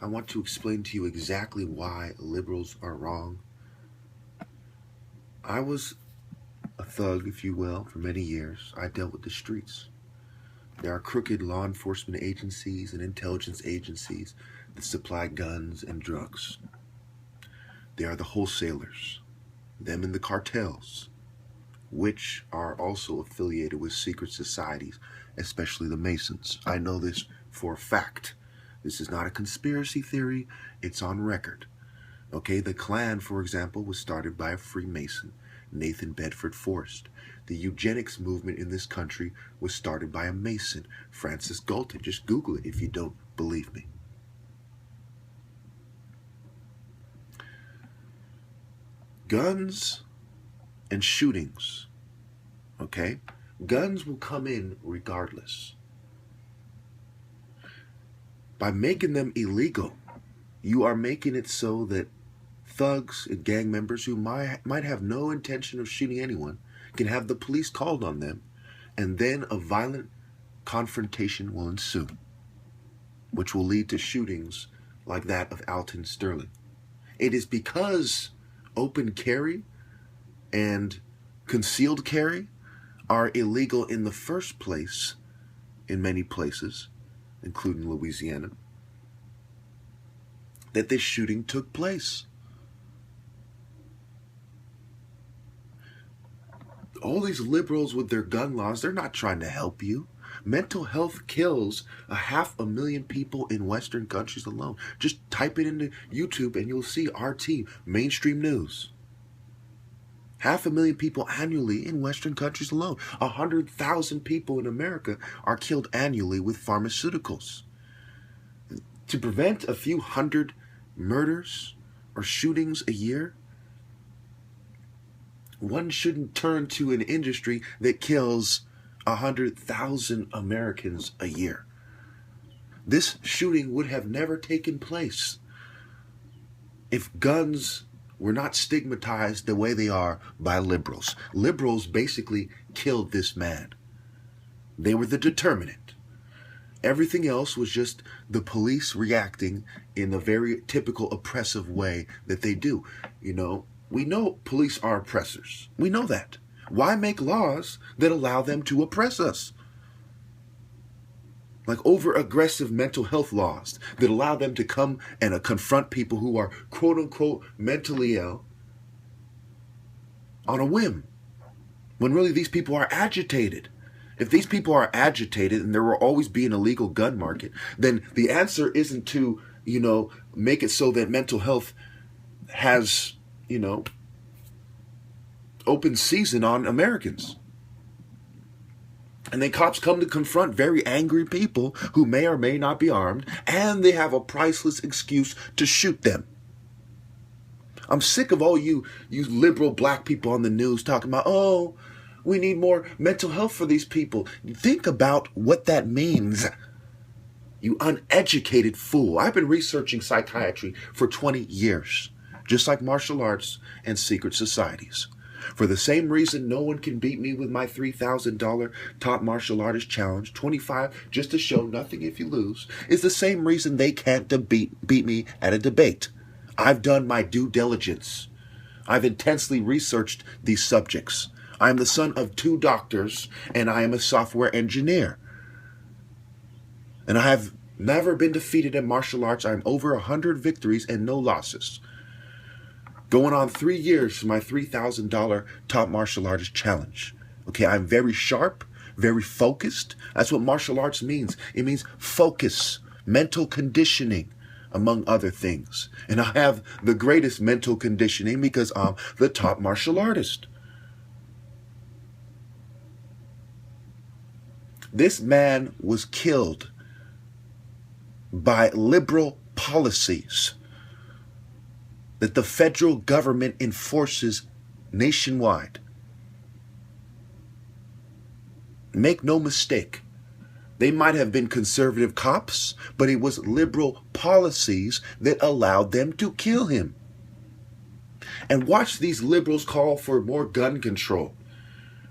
I want to explain to you exactly why liberals are wrong. I was a thug, if you will, for many years. I dealt with the streets. There are crooked law enforcement agencies and intelligence agencies that supply guns and drugs. They are the wholesalers, them and the cartels, which are also affiliated with secret societies, especially the Masons. I know this for a fact. This is not a conspiracy theory, it's on record. Okay, the Klan, for example, was started by a Freemason, Nathan Bedford Forrest. The eugenics movement in this country was started by a Mason, Francis Galton. Just Google it if you don't believe me. Guns and shootings, okay? Guns will come in regardless. By making them illegal, you are making it so that thugs and gang members who might have no intention of shooting anyone can have the police called on them, and then a violent confrontation will ensue, which will lead to shootings like that of Alton Sterling. It is because open carry and concealed carry are illegal in the first place in many places, including Louisiana, that this shooting took place. All these liberals with their gun laws, they're not trying to help you. Mental health kills 500,000 people in Western countries alone. Just type it into YouTube and you'll see RT, mainstream news. 500,000 people annually in Western countries alone. 100,000 people in America are killed annually with pharmaceuticals. To prevent a few hundred murders or shootings a year, one shouldn't turn to an industry that kills 100,000 Americans a year. This shooting would have never taken place if guns were not stigmatized the way they are by liberals. Liberals basically killed this man. They were the determinant. Everything else was just the police reacting in a very typical oppressive way that they do. You know, we know police are oppressors. We know that. Why make laws that allow them to oppress us? Like over-aggressive mental health laws that allow them to come and confront people who are quote-unquote mentally ill on a whim, when really these people are agitated. If these people are agitated and there will always be an illegal gun market, then the answer isn't to, make it so that mental health has, open season on Americans. And then cops come to confront very angry people who may or may not be armed, and they have a priceless excuse to shoot them. I'm sick of all you liberal black people on the news talking about, oh, we need more mental health for these people. Think about what that means. You uneducated fool. I've been researching psychiatry for 20 years, just like martial arts and secret societies. For the same reason no one can beat me with my $3,000 top martial artist challenge, 25 just to show nothing if you lose, is the same reason they can't beat me at a debate. I've done my due diligence. I've intensely researched these subjects. I am the son of 2 doctors, and I am a software engineer. And I have never been defeated in martial arts. I'm over 100 victories and no losses. Going on 3 years for my $3,000 top martial artist challenge. Okay, I'm very sharp, very focused. That's what martial arts means. It means focus, mental conditioning, among other things. And I have the greatest mental conditioning because I'm the top martial artist. This man was killed by liberal policies that the federal government enforces nationwide. Make no mistake, they might have been conservative cops, but it was liberal policies that allowed them to kill him. And watch these liberals call for more gun control.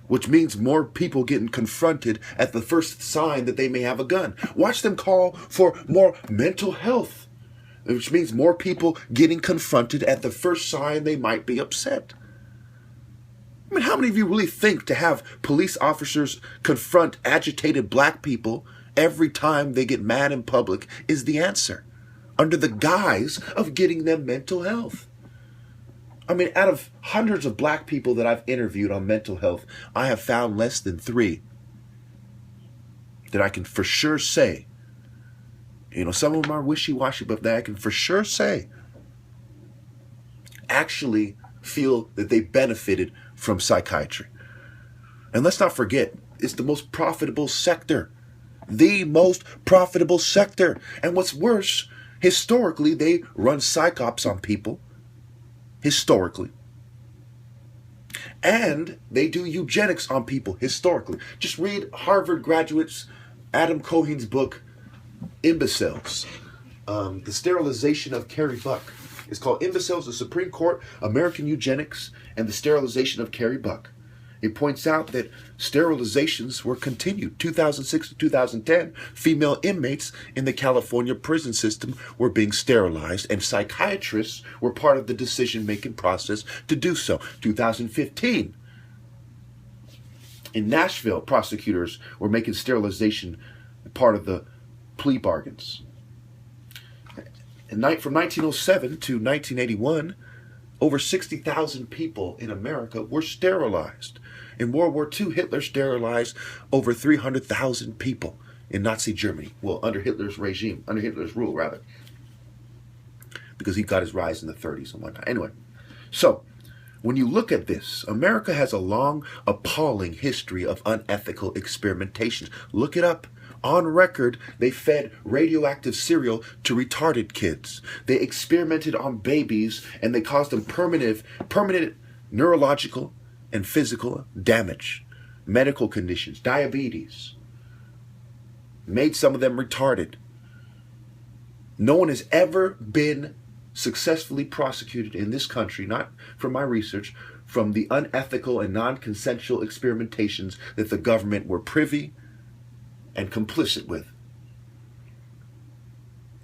which means more people getting confronted at the first sign that they may have a gun. Watch them call for more mental health, which means more people getting confronted at the first sign they might be upset. I mean, how many of you really think to have police officers confront agitated black people every time they get mad in public is the answer, under the guise of getting them mental health? I mean, out of hundreds of black people that I've interviewed on mental health, I have found less than 3 that I can for sure say, some of them are wishy-washy, but that I can for sure say actually feel that they benefited from psychiatry. And let's not forget, it's the most profitable sector. The most profitable sector. And what's worse, historically, they run psych ops on people. Historically. And they do eugenics on people. Historically. Just read Harvard graduates Adam Cohen's book, Imbeciles. The Sterilization of Carrie Buck. It's called Imbeciles, the Supreme Court, American Eugenics, and the Sterilization of Carrie Buck. It points out that sterilizations were continued. 2006 to 2010, female inmates in the California prison system were being sterilized, and psychiatrists were part of the decision-making process to do so. 2015, in Nashville, prosecutors were making sterilization part of the plea bargains. From 1907 to 1981, over 60,000 people in America were sterilized. In World War II, Hitler sterilized over 300,000 people in Nazi Germany. Well, under Hitler's regime, under Hitler's rule, rather. Because he got his rise in the 30s and whatnot. Anyway, so when you look at this, America has a long, appalling history of unethical experimentations. Look it up. On record, they fed radioactive cereal to retarded kids. They experimented on babies, and they caused them permanent neurological and physical damage, medical conditions, diabetes. Made some of them retarded. No one has ever been successfully prosecuted in this country, not from my research, from the unethical and non-consensual experimentations that the government were privy and complicit with.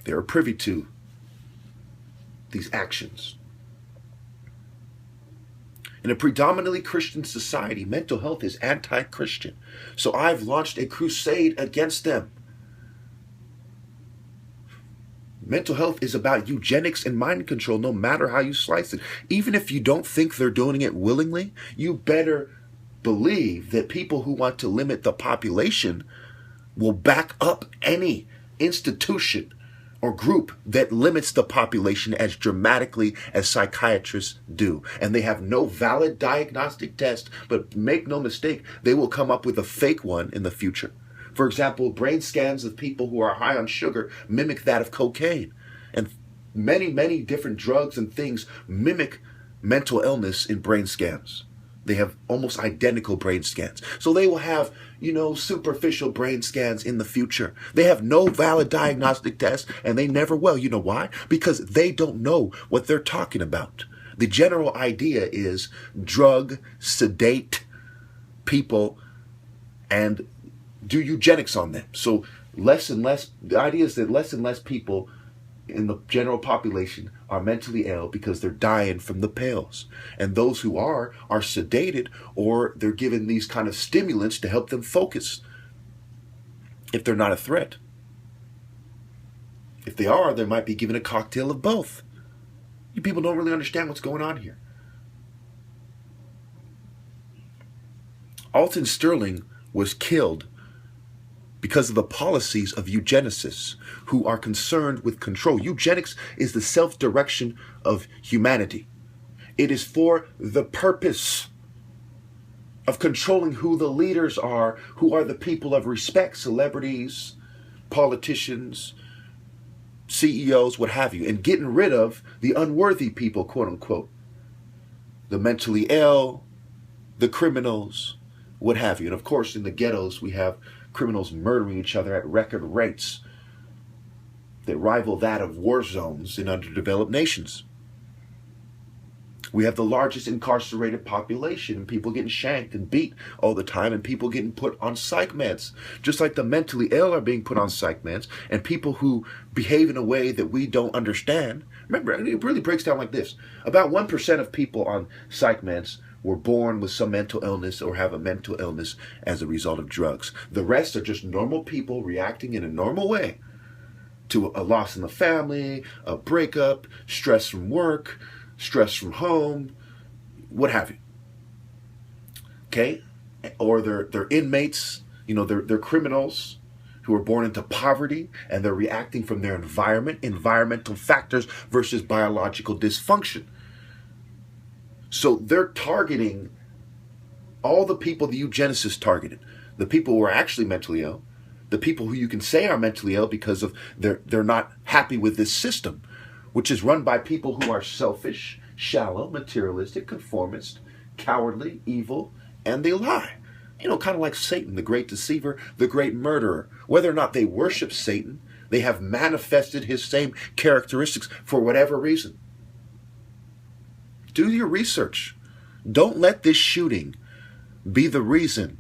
They are privy to these actions. In a predominantly Christian society, mental health is anti-Christian. So I've launched a crusade against them. Mental health is about eugenics and mind control, no matter how you slice it. Even if you don't think they're doing it willingly, you better believe that people who want to limit the population will back up any institution or group that limits the population as dramatically as psychiatrists do. And they have no valid diagnostic test, but make no mistake, they will come up with a fake one in the future. For example, brain scans of people who are high on sugar mimic that of cocaine. And many, many different drugs and things mimic mental illness in brain scans. They have almost identical brain scans. So they will have, superficial brain scans in the future. They have no valid diagnostic test, and they never will. You know why? Because they don't know what they're talking about. The general idea is drug, sedate people, and do eugenics on them. So the idea is that less and less people in the general population are mentally ill because they're dying from the pills. And those who are sedated, or they're given these kind of stimulants to help them focus if they're not a threat. If they are, they might be given a cocktail of both. You people don't really understand what's going on here. Alton Sterling was killed because of the policies of eugenicists who are concerned with control. Eugenics is the self-direction of humanity. It is for the purpose of controlling who the leaders are, who are the people of respect, celebrities, politicians, CEOs, what have you, and getting rid of the unworthy people, quote unquote, the mentally ill, the criminals, what have you. And of course, in the ghettos, we have criminals murdering each other at record rates that rival that of war zones in underdeveloped nations. We have the largest incarcerated population, and people getting shanked and beat all the time, and people getting put on psych meds. Just like the mentally ill are being put on psych meds, and people who behave in a way that we don't understand. Remember, it really breaks down like this. About 1% of people on psych meds were born with some mental illness or have a mental illness as a result of drugs. The rest are just normal people reacting in a normal way to a loss in the family, a breakup, stress from work, stress from home, what have you. Okay? Or they're inmates, they're criminals who are born into poverty, and they're reacting from their environmental factors versus biological dysfunction. So they're targeting all the people the eugenicists targeted. The people who are actually mentally ill, the people who you can say are mentally ill because of they're not happy with this system, which is run by people who are selfish, shallow, materialistic, conformist, cowardly, evil, and they lie. Kind of like Satan, the great deceiver, the great murderer. Whether or not they worship Satan, they have manifested his same characteristics for whatever reason. Do your research. Don't let this shooting be the reason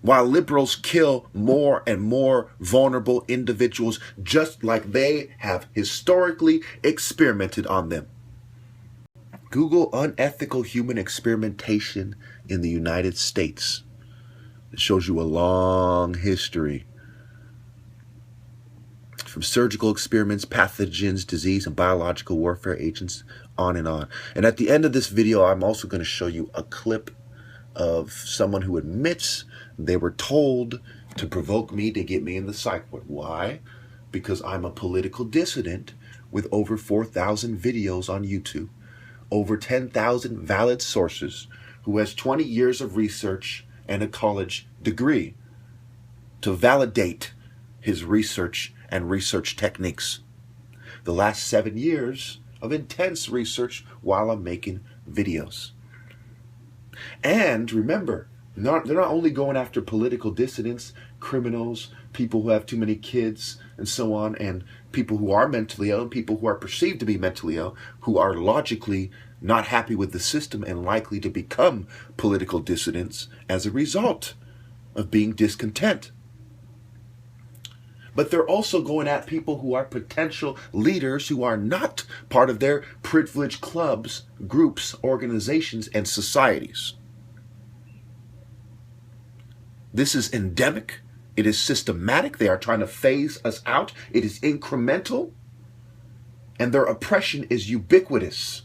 why liberals kill more and more vulnerable individuals, just like they have historically experimented on them. Google unethical human experimentation in the United States. It shows you a long history. From surgical experiments, pathogens, disease, and biological warfare agents, on and on. And at the end of this video, I'm also going to show you a clip of someone who admits they were told to provoke me to get me in the psych ward. Why? Because I'm a political dissident with over 4,000 videos on YouTube, over 10,000 valid sources, who has 20 years of research and a college degree to validate his research and research techniques. The last 7 years of intense research while I'm making videos. And remember, they're not only going after political dissidents, criminals, people who have too many kids, and so on, and people who are mentally ill, and people who are perceived to be mentally ill, who are logically not happy with the system and likely to become political dissidents as a result of being discontent. But they're also going at people who are potential leaders who are not part of their privileged clubs, groups, organizations, and societies. This is endemic. It is systematic. They are trying to phase us out. It is incremental. And their oppression is ubiquitous.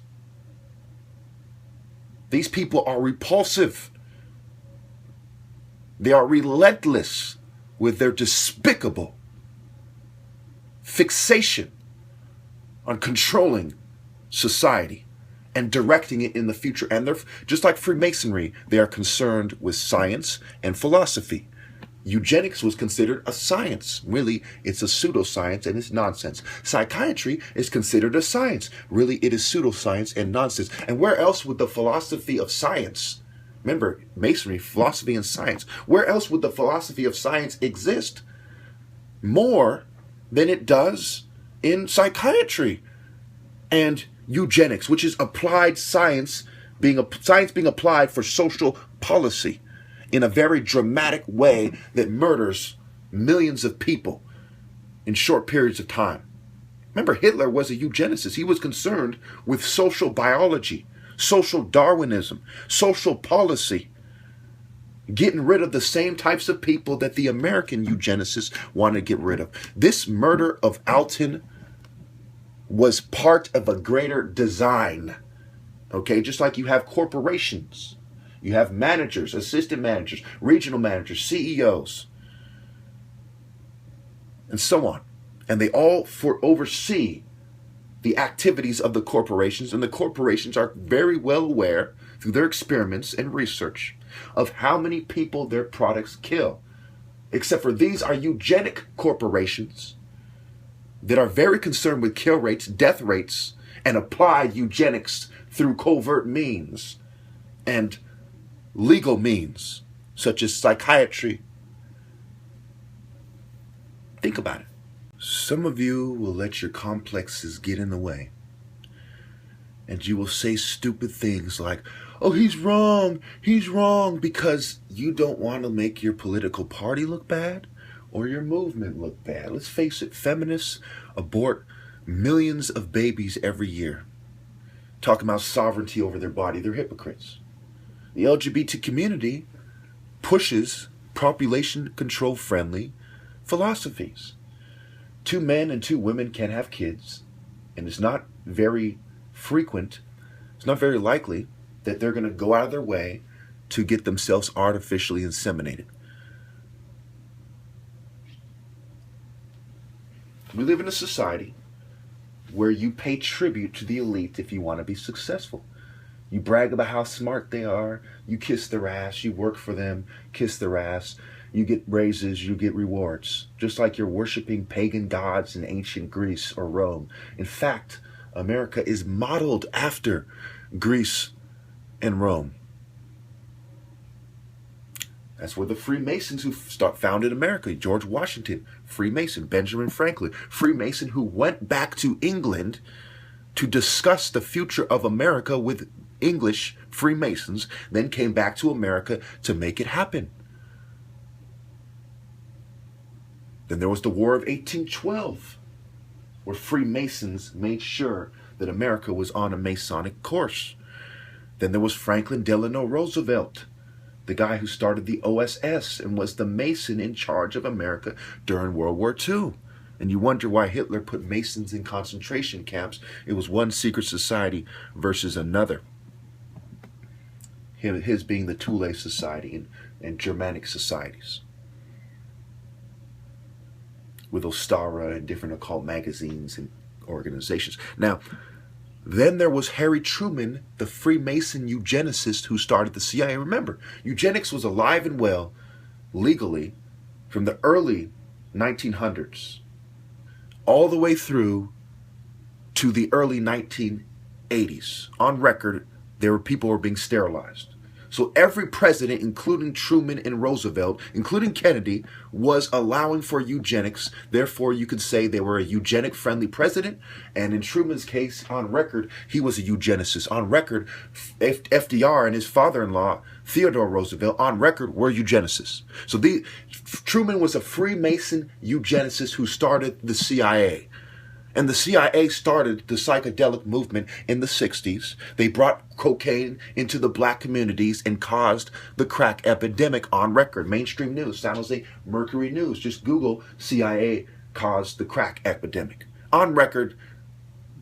These people are repulsive. They are relentless with their despicable fixation on controlling society and directing it in the future. And they're just like Freemasonry, they are concerned with science and philosophy. Eugenics was considered a science. Really, it's a pseudoscience and it's nonsense. Psychiatry is considered a science. Really, it is pseudoscience and nonsense. And where else would the philosophy of science, remember, Masonry, philosophy and science, where else would the philosophy of science exist more than it does in psychiatry and eugenics, which is applied science being applied for social policy in a very dramatic way that murders millions of people in short periods of time. Remember, Hitler was a eugenicist. He was concerned with social biology, social Darwinism, social policy, getting rid of the same types of people that the American eugenicists want to get rid of. This murder of Alton was part of a greater design. Okay, just like you have corporations, you have managers, assistant managers, regional managers, CEOs, and so on. And they all oversee the activities of the corporations, and the corporations are very well aware through their experiments and research of how many people their products kill. Except for these are eugenic corporations that are very concerned with kill rates, death rates, and apply eugenics through covert means and legal means, such as psychiatry. Think about it. Some of you will let your complexes get in the way And you will say stupid things like, oh, he's wrong, because you don't want to make your political party look bad or your movement look bad. Let's face it, feminists abort millions of babies every year. Talking about sovereignty over their body, they're hypocrites. The LGBT community pushes population control friendly philosophies. 2 men and 2 women can have kids, and it's not very frequent, it's not very likely that they're going to go out of their way to get themselves artificially inseminated. We live in a society where you pay tribute to the elite if you want to be successful. You brag about how smart they are, you kiss their ass, you work for them, kiss their ass, you get raises, you get rewards, just like you're worshiping pagan gods in ancient Greece or Rome. In fact, America is modeled after Greece and Rome. That's where the Freemasons who founded America, George Washington, Freemason, Benjamin Franklin, Freemason who went back to England to discuss the future of America with English Freemasons, then came back to America to make it happen. Then there was the War of 1812, where Freemasons made sure that America was on a Masonic course. Then there was Franklin Delano Roosevelt, the guy who started the OSS and was the Mason in charge of America during World War II. And you wonder why Hitler put Masons in concentration camps. It was one secret society versus another. His being the Thule Society and Germanic societies, with Ostara and different occult magazines and organizations. Now, then there was Harry Truman, the Freemason eugenicist who started the CIA. Remember, eugenics was alive and well, legally, from the early 1900s, all the way through to the early 1980s. On record, there were people who were being sterilized. So every president, including Truman and Roosevelt, including Kennedy, was allowing for eugenics. Therefore, you could say they were a eugenic-friendly president. And in Truman's case, on record, he was a eugenicist. On record, FDR and his father-in-law, Theodore Roosevelt, on record, were eugenicists. So Truman was a Freemason eugenicist who started the CIA. And the CIA started the psychedelic movement in the 60s. They brought cocaine into the black communities and caused the crack epidemic on record. Mainstream news, San Jose Mercury News. Just Google CIA caused the crack epidemic. On record,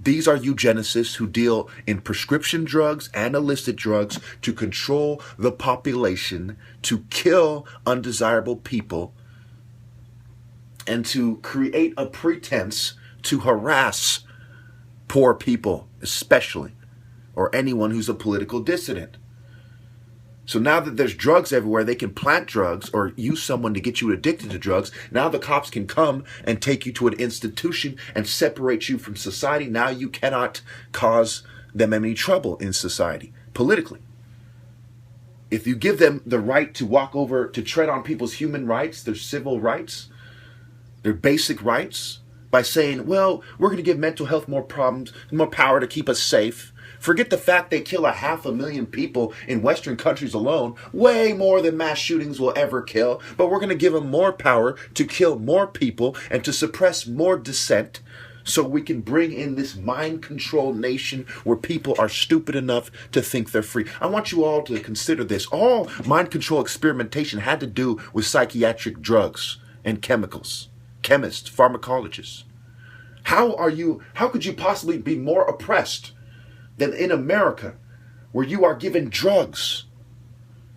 these are eugenicists who deal in prescription drugs and illicit drugs to control the population, to kill undesirable people, and to create a pretense to harass poor people, especially, or anyone who's a political dissident. So now that there's drugs everywhere, they can plant drugs or use someone to get you addicted to drugs. Now the cops can come and take you to an institution and separate you from society. Now you cannot cause them any trouble in society, politically. If you give them the right to walk over, to tread on people's human rights, their civil rights, their basic rights, by saying, well, we're going to give mental health more power to keep us safe. Forget the fact they kill 500,000 people in Western countries alone, way more than mass shootings will ever kill. But we're going to give them more power to kill more people and to suppress more dissent, so we can bring in this mind-controlled nation where people are stupid enough to think they're free. I want you all to consider this. All mind control experimentation had to do with psychiatric drugs and chemicals. Chemists, pharmacologists. How could you possibly be more oppressed than in America, where you are given drugs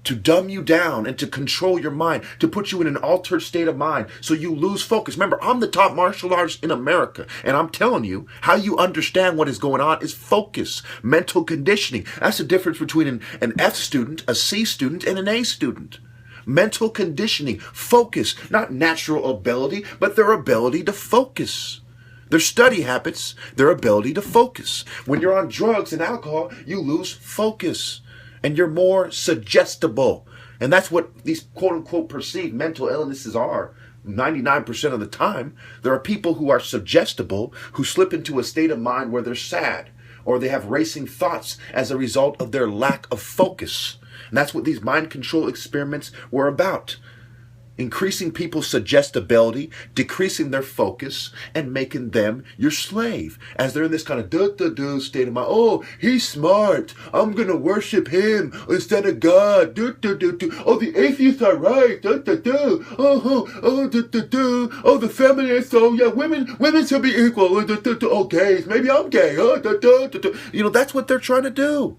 to dumb you down and to control your mind, to put you in an altered state of mind so you lose focus? Remember, I'm the top martial artist in America, and I'm telling you, how you understand what is going on is focus, mental conditioning. That's the difference between an F student, a C student, and an A student. Mental conditioning, focus, not natural ability, but their ability to focus. Their study habits, their ability to focus. When you're on drugs and alcohol, you lose focus and you're more suggestible. And that's what these quote-unquote perceived mental illnesses are. 99% of the time, there are people who are suggestible, who slip into a state of mind where they're sad, or they have racing thoughts as a result of their lack of focus. And that's what these mind control experiments were about. Increasing people's suggestibility, decreasing their focus, and making them your slave. As they're in this kind of state of mind. Oh, he's smart. I'm going to worship him instead of God. Oh, the atheists are right. Oh, the feminists. Oh, yeah, women should be equal. Oh, gays. Maybe I'm gay. You know, that's what they're trying to do.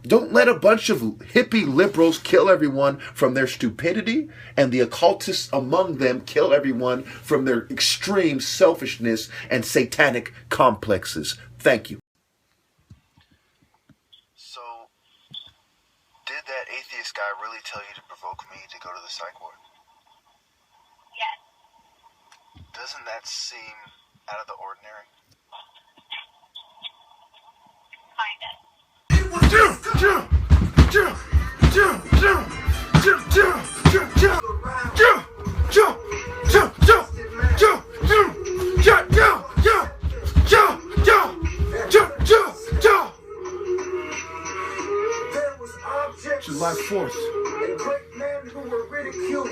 Don't let a bunch of hippie liberals kill everyone from their stupidity, and the occultists among them kill everyone from their extreme selfishness and satanic complexes. Thank you. So, did that atheist guy really tell you to provoke me to go to the psych ward? Yes. Doesn't that seem out of the ordinary? Kinda. July 4th. And great men who were ridiculed.